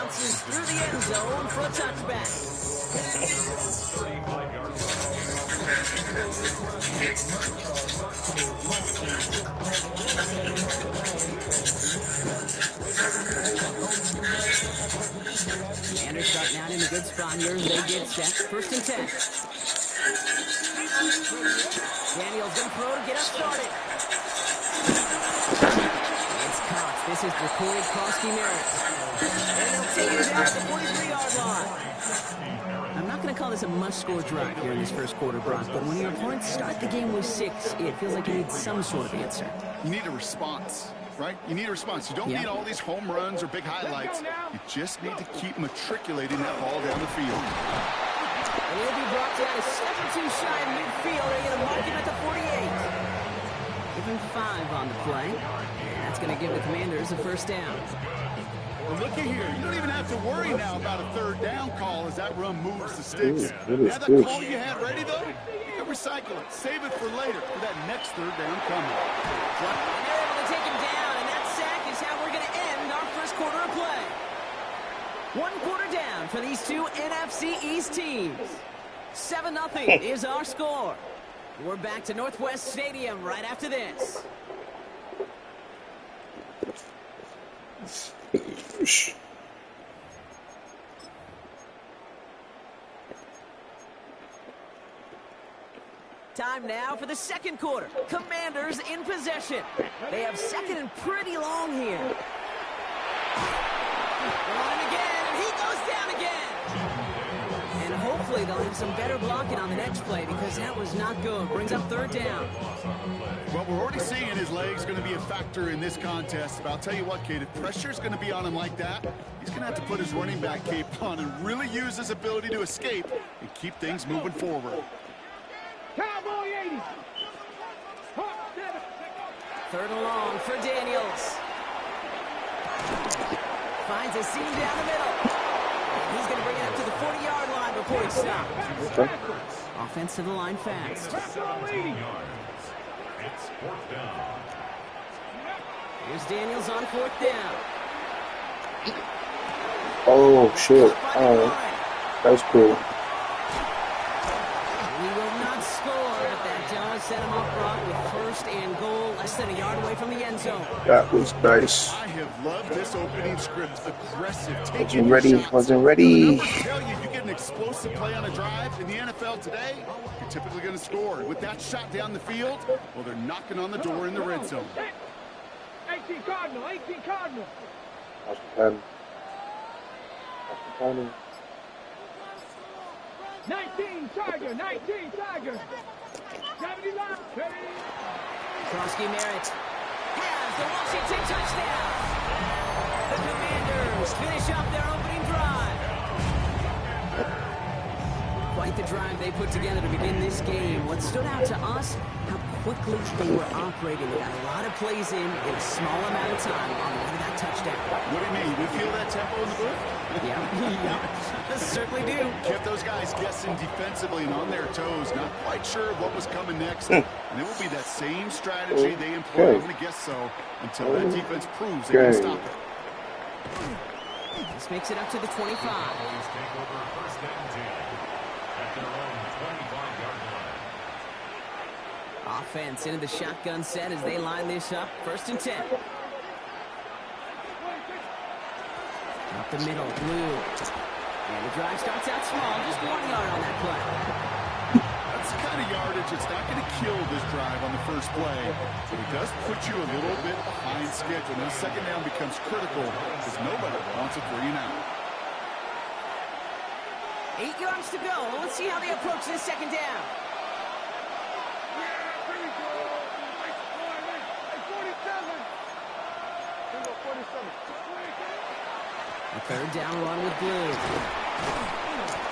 bounces through the end zone for a touchback. Commanders starting out in a good spot here as they get set. 1st and 10. Daniels going to throw to get us started. It's caught. This is recorded Krosky Merritt. And they'll take it down at the 43-yard line. I'm not going to call this a must-score drive here in this first quarter, Brock, but when your opponents start the game with 6, it feels like you need some sort of answer. You need a response, right? You need a response. You don't need all these home runs or big highlights. You just need to keep matriculating that ball down the field. And he'll be brought down a step or two shy of midfield. They're going to mark him at the 48. Give him 5 on the play. And that's going to give the Commanders a first down. Well, look at here. You don't even have to worry now about a 3rd down call as that run moves the sticks. Now that call you had ready, though, you can recycle it. Save it for later for that next 3rd down coming. And they're able to take him down, and that sack is how we're going to end our first quarter of play. 1 quarter down for these two NFC East teams. 7-0 is our score. We're back to Northwest Stadium right after this. Time now for the second quarter. Commanders in possession. They have 2nd and pretty long here. They're on him again, and he goes down again. And hopefully they'll have some better blocking on the next play because that was not good. Brings up 3rd down. Well, we're already seeing his legs going to be a factor in this contest. But I'll tell you what, Kate, if pressure's going to be on him like that, he's going to have to put his running back cape on and really use his ability to escape and keep things moving forward. Cowboy 80. 3rd and long for Daniels. Finds a seam down the middle. And he's going to bring it up to the 40-yard line before he stops. Okay. Offense to the line fast. It's 4th down. Here's Daniels on 4th down. Oh, shit. Alright. That was cool. We will not score, but that does set him up, Brock, with 1st and goal, less than a yard away from the end zone. That was nice. I have loved this opening script. Aggressive. Wasn't ready. Wasn't ready. I tell you, you get an explosive play on a drive in the NFL today, you're typically going to score. With that shot down the field, well, they're knocking on the door in the red zone. 18 Cardinal, 18 Cardinal. That's the plan. That's the plan. 19 Tiger, 19 Tiger. 79. Krosky Merritt has the Washington touchdown. The Commanders finish up their opening drive. Quite the drive they put together to begin this game. What stood out to us, how quickly they were operating. They got a lot of plays in a small amount of time on the way to that touchdown. What do you mean? You feel that tempo in the booth? Yeah, certainly do. Kept those guys guessing defensively and on their toes, not quite sure what was coming next. And it will be that same strategy they employ, I'm going to guess so, until that defense proves they can stop it. This makes it up to the 25. Offense into the shotgun set as they line this up. 1st and 10. Up the middle, Blue. And the drive starts out small, just 1 yard on that play. That's the kind of yardage that's not going to kill this drive on the first play, but it does put you a little bit behind schedule. Now, 2nd down becomes critical because nobody wants a 3-and-out. 8 yards to go. Let's see how they approach this 2nd down. A 3rd down run with Blue.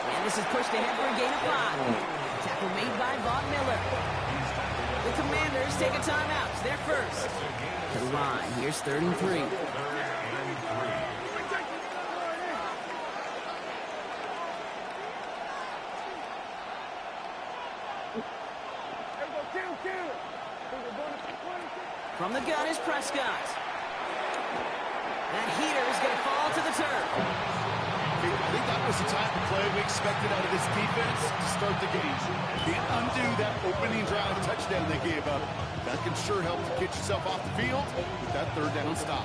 And this is pushed ahead for a gain of 5. Tackle made by Von Miller. The Commanders take a timeout. It's their first. To the line. Here's 3rd and 3. From the gun is Prescott. That heater is going to fall to the turf. was the type of play we expected out of this defense to start the game. Can't undo that opening drive touchdown they gave up. That can sure help to get yourself off the field with that third down stop.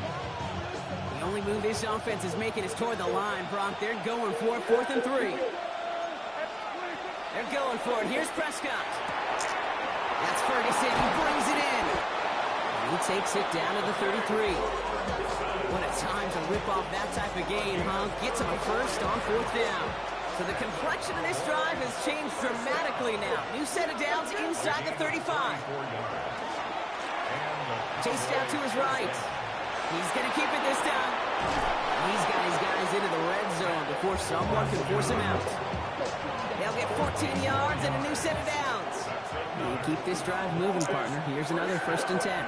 The only move this offense is making is toward the line, Brock. They're going for it, 4th and 3. They're going for it. Here's Prescott. That's Ferguson. He brings it in. And he takes it down to the 33. What a time to rip off that type of gain, huh? Gets him a first on 4th down. So the complexion of this drive has changed dramatically now. New set of downs inside the 35. Chased out to his right. He's going to keep it this time. He's got his guys into the red zone before someone can force him out. They'll get 14 yards and a new set of downs. You keep this drive moving, partner. Here's another 1st and 10.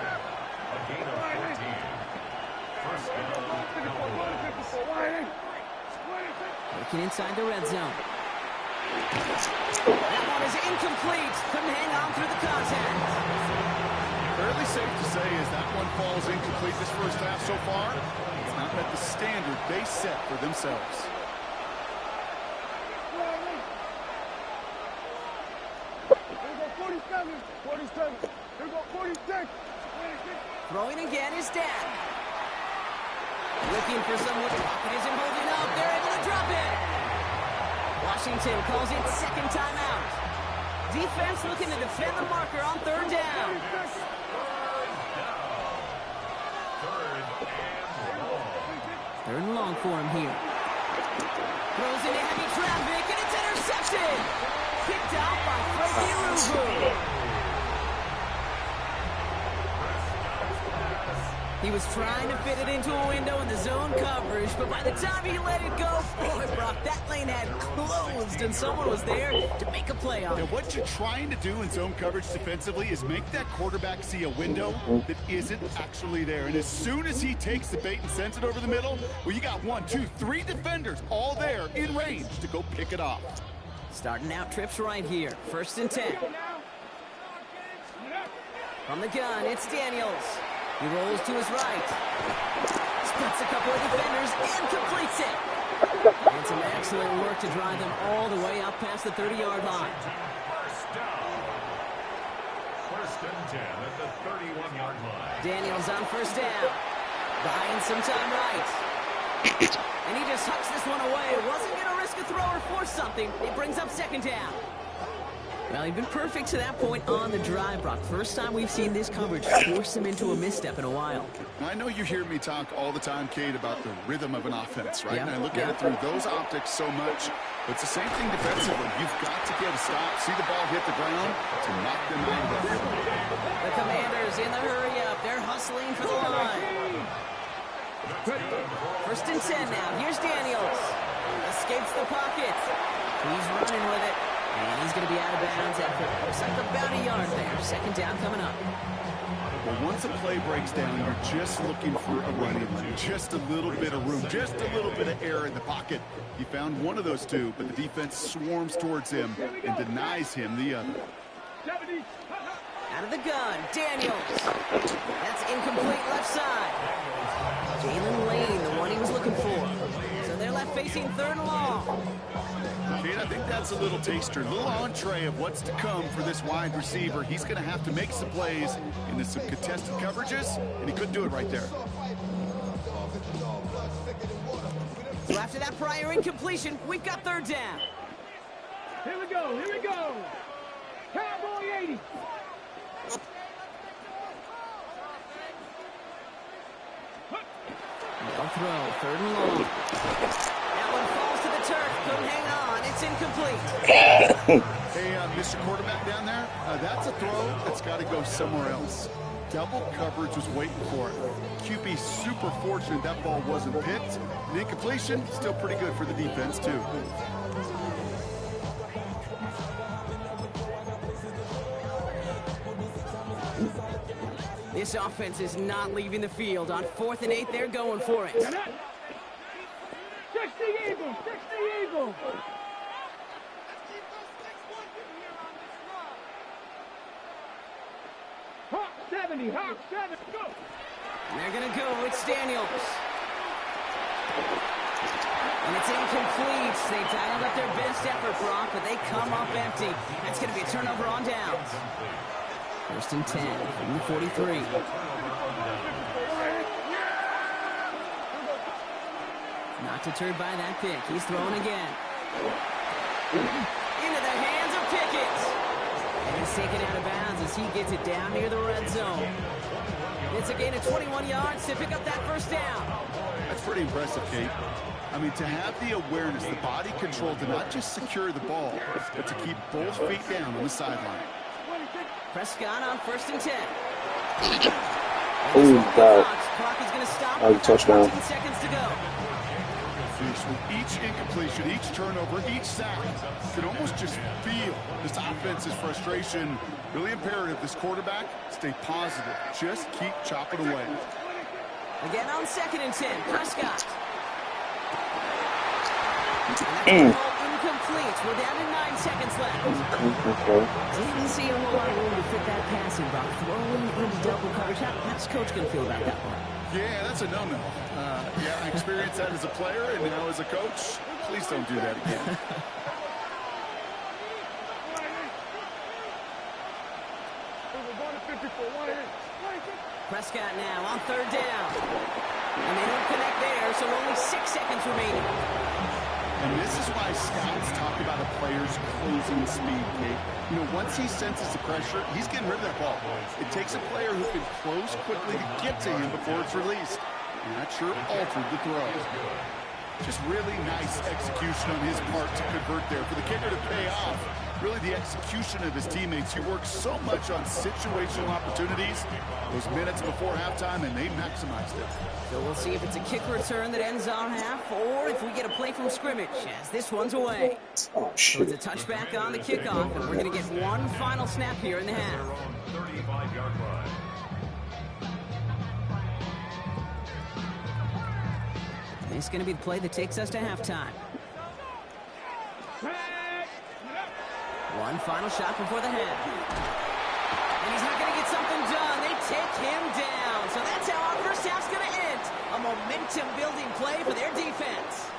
Looking inside the red zone. That one is incomplete. Couldn't hang on through the contact. Fairly safe to say as that one falls incomplete this first half so far, it's not met the standard they set for themselves. Throwing again is Dan. Looking for someone. Pocket isn't holding up. They're able to drop it. Washington calls it 2nd timeout. Defense looking to defend the marker on 3rd down. 3rd and long for him here. Throws into heavy traffic, and it's intercepted. Picked out by Frankie Ruvu. He was trying to fit it into a window in the zone coverage, but by the time he let it go, boy, Brock, that lane had closed, and someone was there to make a play on it. Now, what you're trying to do in zone coverage defensively is make that quarterback see a window that isn't actually there. And as soon as he takes the bait and sends it over the middle, well, you got 1, 2, 3 defenders all there in range to go pick it off. Starting out trips right here. 1st and 10. From the gun, it's Daniels. He rolls to his right. Splits a couple of defenders and completes it. And some excellent work to drive them all the way up past the 30-yard line. 1st and 10 at the 31-yard line. Daniels on 1st down. Buying some time right. And he just hucks this one away. Wasn't going to risk a throw or force something. It brings up 2nd down. Well, he'd been perfect to that point on the drive, Brock. First time we've seen this coverage force him into a misstep in a while. I know you hear me talk all the time, Kate, about the rhythm of an offense, right? Yeah. And I look at it through those optics so much. But it's the same thing defensively. You've got to get a stop, see the ball hit the ground to knock them out of it. The Commanders in the hurry-up. They're hustling for the line. 1st and 10 now. Here's Daniels. Escapes the pocket. He's running with it. And he's going to be out of bounds after looks like about a yard there. 2nd down coming up. Well, once a play breaks down, you're just looking for a running lane. Just a little bit of room, just a little bit of air in the pocket. He found one of those two, but the defense swarms towards him and denies him the other. Out of the gun, Daniels. That's incomplete left side. Jalen Lane, the one he was looking for. So they're left facing 3rd and long. Kate, I think that's a little taster, a little entree of what's to come for this wide receiver. He's going to have to make some plays into some contested coverages, and he couldn't do it right there. So after that prior incompletion, we've got 3rd down. Here we go, here we go. Cowboy 80. They'll throw, 3rd and long. That one falls to the turf, couldn't hang on, it's incomplete. Hey, Mr. Quarterback down there, that's a throw that's got to go somewhere else. Double coverage was waiting for it. QB super fortunate that ball wasn't picked. And incompletion, still pretty good for the defense, too. This offense is not leaving the field. On 4th and 8, they're going for it. 60 Eagles, 60 Eagles. Hawk 70, Hawk 70, go. And they're going to go. It's Daniels. And it's incomplete. They dialed up their best effort, Brock, but they come up empty. That's going to be a turnover on downs. First and 10 from the 43. Not deterred by that pick. He's throwing again. Into the hands of Pickett. And he's taken out of bounds as he gets it down near the red zone. It's a gain of 21 yards to pick up that first down. That's pretty impressive, Kate. I mean, to have the awareness, the body control to not just secure the ball, but to keep both feet down on the sideline. Prescott on first and 10. Oh, God. Clock is going to stop. Touchdown. 14 seconds to go. With each incompletion, each turnover, each sack, you can almost just feel this offense's frustration. Really imperative this quarterback stay positive. Just keep chopping away. Again on second and 10. Prescott. Incomplete. We're down to 9 seconds left. Didn't see a whole lot of room to fit that passing block. Throwing into double coverage. How's Coach going to feel about that one? Yeah, that's a no-no. Yeah, I experienced that as a player and now as a coach. Please don't do that again. Prescott now on third down. And they don't connect there, so only 6 seconds remaining. And this is why scouts talk about a player's closing speed, Kate. You know, once he senses the pressure, he's getting rid of that ball. It takes a player who can close quickly to get to him before it's released. And that sure altered the throw. Just really nice execution on his part to convert there. For the kicker to pay off, really the execution of his teammates. He works so much on situational opportunities those minutes before halftime, and they maximized it. So we'll see if it's a kick return that ends on half, or if we get a play from scrimmage, as this one's away. Oh, So shit. it's a touchback on the kickoff, and we're going to get one final snap here in the half. 35-yard line. This is going to be the play that takes us to halftime. One final shot before the half. And he's not going to get something done. They take him down. So that's how our first half's going to end. A momentum-building play for their defense.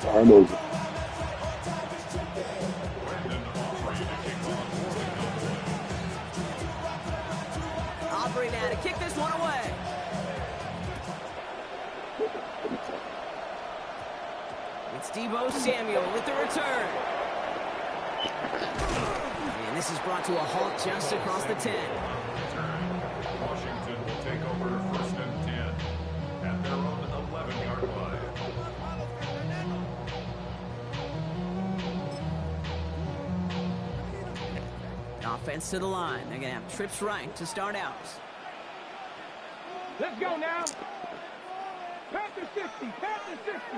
I'm over. Aubrey now to kick this one away. It's Deebo Samuel with the return. And this is brought to a halt just across the 10. Washington will take over first and 10 at their own 11-yard line. Offense to the line. They're going to have trips right to start out. Let's go now. Panther 60. Panther 60.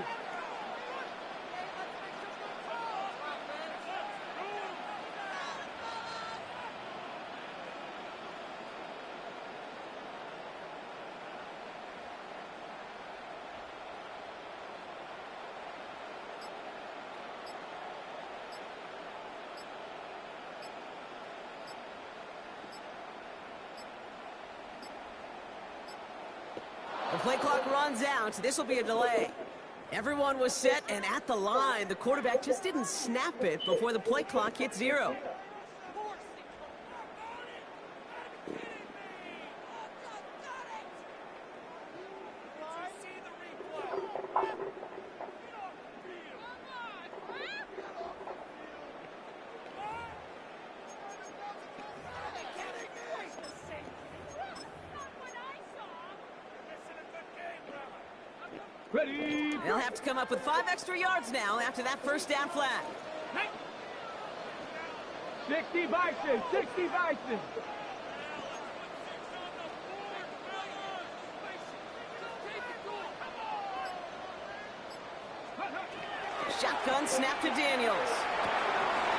The play clock runs out. This will be a delay. Everyone was set and at the line. The quarterback just didn't snap it before the play clock hit 0. Ready. They'll have to come up with 5 extra yards now after that first down flag. 60 Bison. 60 Bison. Shotgun snap to Daniels.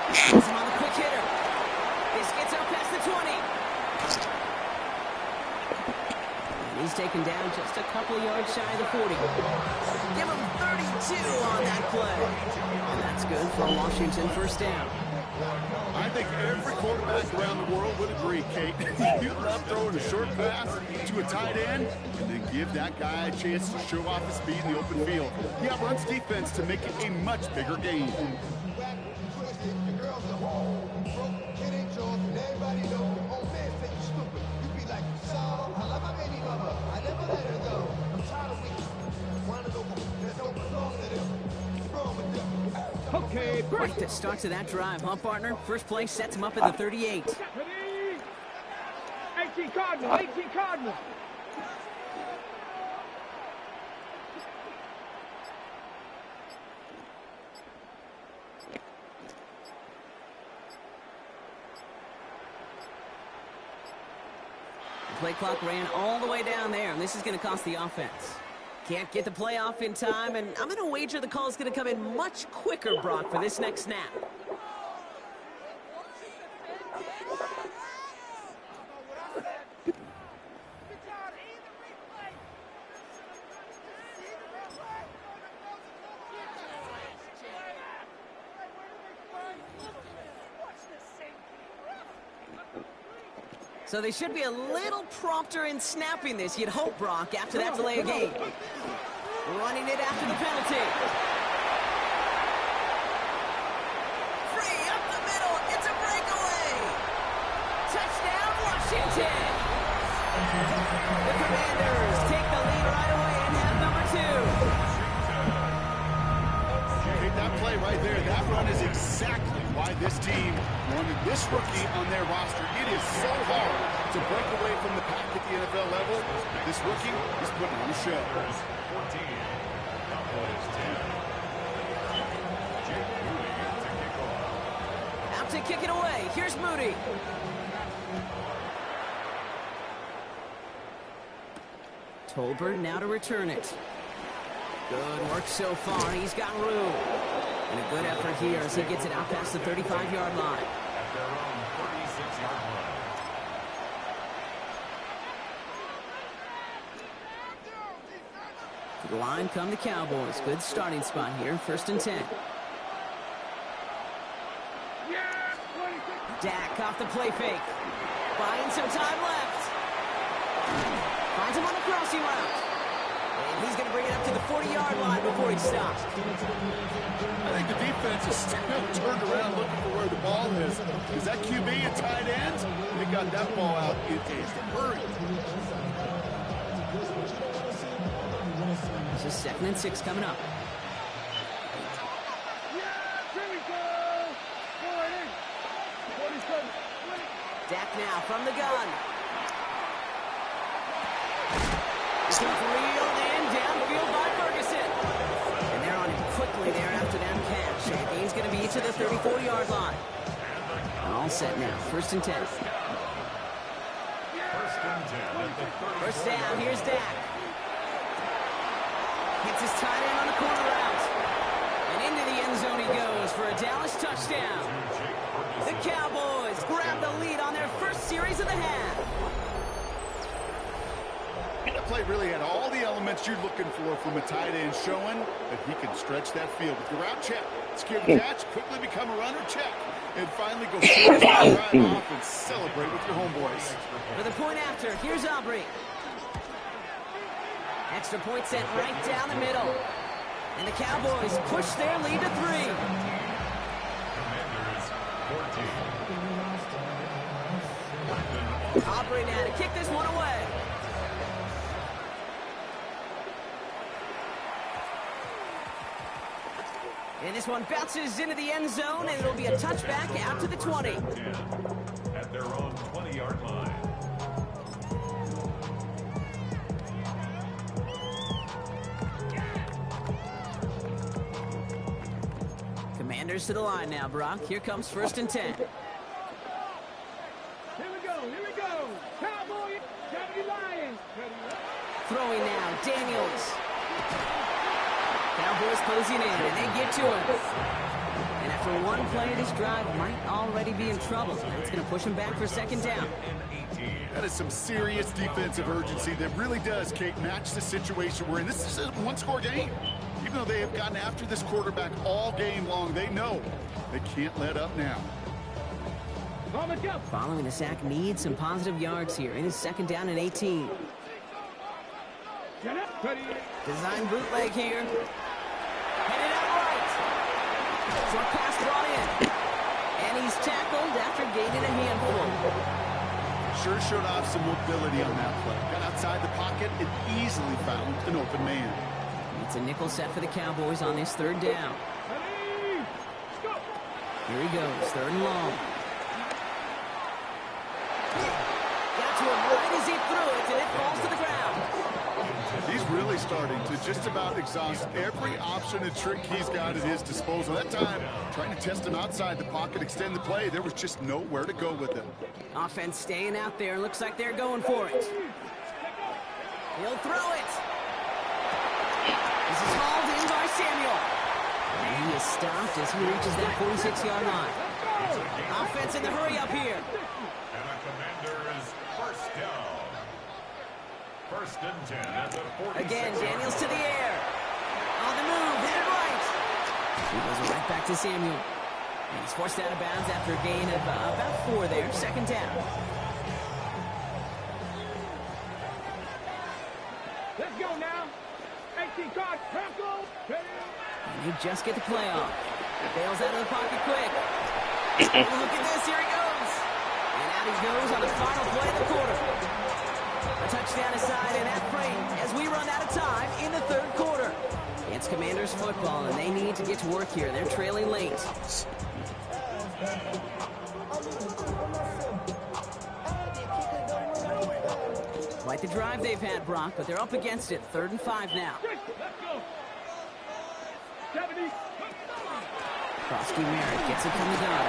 Puts him on the quick hitter. This gets out past the 20. And he's taken down just a couple yards shy of the 40. Give him 32 on that play. And that's good for a Washington first down. I think every quarterback around the world would agree, Kate. You love throwing a short pass to a tight end and then give that guy a chance to show off his speed in the open field. He outruns defense to make it a much bigger game. Okay, Quite the start to that drive, huh, partner? First play sets him up at the 38. 18 Cardinal, 18 Cardinal. The play clock ran all the way down there, and this is going to cost the offense. Can't get the play off in time, and I'm going to wager the call is going to come in much quicker, Brock, for this next snap. So they should be a little prompter in snapping this, you'd hope, Brock, after that delay of game. Running it after the penalty. Free up the middle. It's a breakaway. Touchdown, Washington. The Commanders take the lead right away in half number 2. Take that play right there. That run is exactly why this team wanted this rookie on their roster. It is so hard to break away from the pack at the NFL level. This rookie is putting on a show. 14. Cowboys 10. Jake Moody to kick off. Out to kick it away. Here's Moody. Tolbert now to return it. Good work so far. He's got room. And a good effort here as he gets it out past the 35-yard line. At their own 36-yard line. To the line come the Cowboys. Good starting spot here. 1st and 10. Dak off the play fake. Buying some time left. Finds him on the crossing route. And he's going to bring it up to the 40-yard line before he stops. I think the defense is still turned around looking for where the ball is. Is that QB and tight end? They got that ball out in a hurry. This is 2nd and 6 coming up. Dak now from the gun. Reeled in downfield by Ferguson. And they're on him quickly there after that catch. And the game's going to be to the 34-yard line. All set now. 1st and 10. 1st and 10 at the 30. First down. Here's Dak. Hits his tight end on the corner route. And into the end zone he goes for a Dallas touchdown. The Cowboys grab the lead on their first series of the half. That play really had all the elements you're looking for from a tight end, showing that he can stretch that field with your route check, secure the catch, quickly become a runner check, and finally go forward, drive off and celebrate with your homeboys. For the point after, here's Aubrey. Extra point sent right down the middle. And the Cowboys push their lead to 3. Commanders 14. Aubrey now to kick this one away. And this one bounces into the end zone, and it'll be a touchback out to the 20. 10 at their own 20-yard line. Commanders to the line now, Brock. Here comes 1st and 10. Here we go, Cowboy, W Lions. Throwing now, Daniels. Cowboys closing in, and they get to him. And after one play of this drive, might already be in trouble. That's going to push him back for 2nd down. That is some serious defensive urgency that really does, Kate, match the situation we're in. This is a one-score game. Even though they have gotten after this quarterback all game long, they know they can't let up now. let's go. Following the sack, needs some positive yards here in his 2nd down and 18. Get up. Ready. Design bootleg here. Headed out right. Short pass brought in. And he's tackled after gaining a handful. Sure showed off some mobility on that play. Got outside the pocket and easily found an open man. It's a nickel set for the Cowboys on this 3rd down. Ready. Let's go. Here he goes, 3rd and long. Got to him right as he threw it, and it falls to the ground. He's really starting to just about exhaust every option and trick he's got at his disposal. That time, trying to test him outside the pocket, extend the play, there was just nowhere to go with him. Offense staying out there. Looks like they're going for it. He'll throw it. This is hauled in by Samuel. And he is stopped as he reaches that 46-yard line. Offense in the hurry up here. And the Commanders first down. 1st and 10 at the 46. Again, Daniels to the air. On the move, headed right. He goes right back to Samuel. And he's forced out of bounds after a gain of about 4 there. 2nd down. Let's go now. 18 card. Tackle. And they just get the play off. Bails out of the pocket quick. Look at this, here he goes. And out he goes on the final play of the quarter. A touchdown aside and at frame as we run out of time in the 3rd quarter. It's Commanders football, and they need to get to work here. They're trailing late. Quite the drive they've had, Brock, but they're up against it. 3rd and 5 now. Let's go. 70. Krosky Merritt gets it from the gun.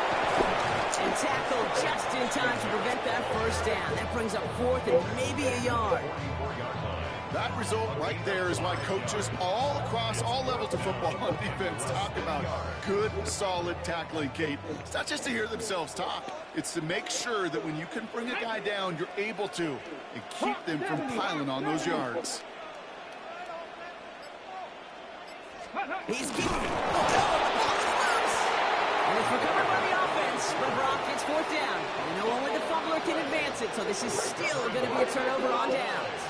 And tackled just in time to prevent that 1st down. That brings up 4th and maybe a yard. That result right there is why coaches all across all levels of football on defense talk about good, solid tackling, Kate. It's not just to hear themselves talk. It's to make sure that when you can bring a guy down, you're able to and keep them from piling on those yards. He's keeping it. Oh, the ball is loose. And it's recovered by the offense. But Brock gets 4th down. And no only the fumbler can advance it, so this is still going to be a turnover on downs.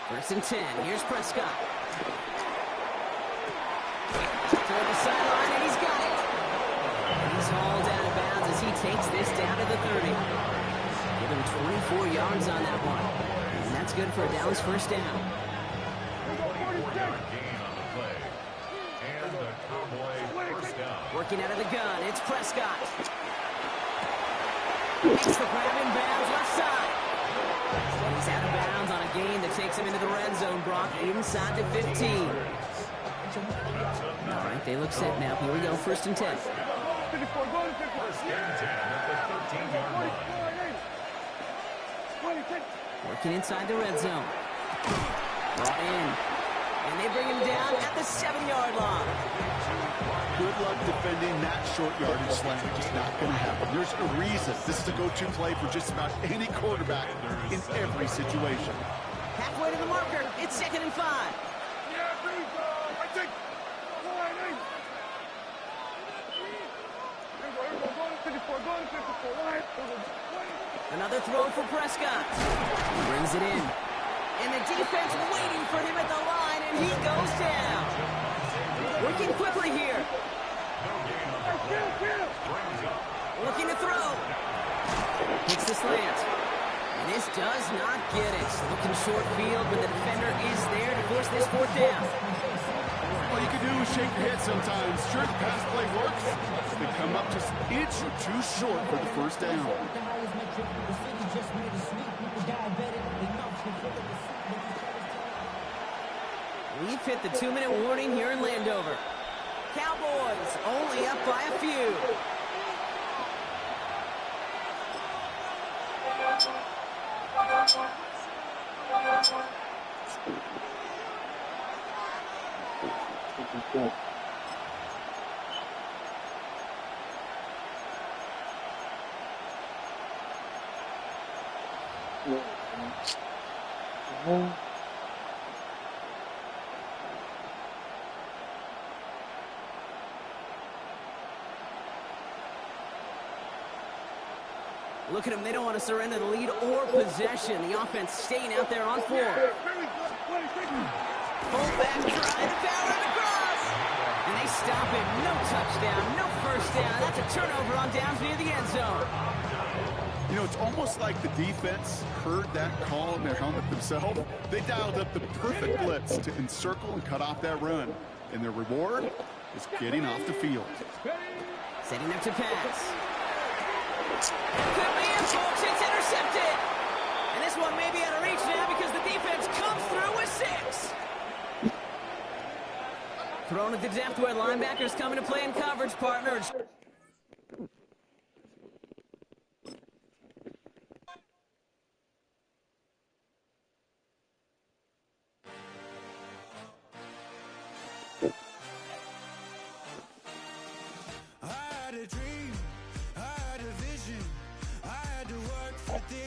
First and 10. Here's Prescott. Toward the sideline, and he's got it. And he's hauled out of bounds as he takes this down to the 30. Give him 24 yards on that one. And that's good for a Dallas 1st down. Gain on the play. And the Cowboy first down. Working out of the gun, it's Prescott. Makes the grab in bounds left side. And he's out of bounds on a gain that takes him into the red zone, Brock, inside the 15. All right, they look set now. Here we go, 1st and 10. 54, go to 54. First and 10 at the 13-yard line. Working inside the red zone. Brought in. And they bring him down at the 7-yard line. Good luck defending that short yardage slant. It's not going to happen. There's a reason. This is a go-to play for just about any quarterback in every situation. Halfway to the marker. It's 2nd and 5. Another throw for Prescott. He brings it in. And the defense waiting for him at the line, and he goes down. Working quickly here. Looking to throw. Hits the slant. And this does not get it. Looking short field, but the defender is there to force this 4th down. All you can do is shake your head sometimes. Sure, the pass play works. They come up just an inch or 2 short for the 1st down. We've hit the 2-minute warning here in Landover. Cowboys only up by a few. Look at them. They don't want to surrender the lead or possession. The offense staying out there on 4. Fullback drive, power across. And they stop it. No touchdown, no first down. That's a turnover on downs near the end zone. You know, it's almost like the defense heard that call in their helmet themselves. They dialed up the perfect blitz to encircle and cut off that run. And their reward is getting off the field. Setting up to pass. Could be it, folks. It's intercepted. And this one may be out of reach now because the defense comes through with 6. Thrown at the depth where linebackers coming to play in coverage, partners. I had a dream, I had a vision, I had to work for this.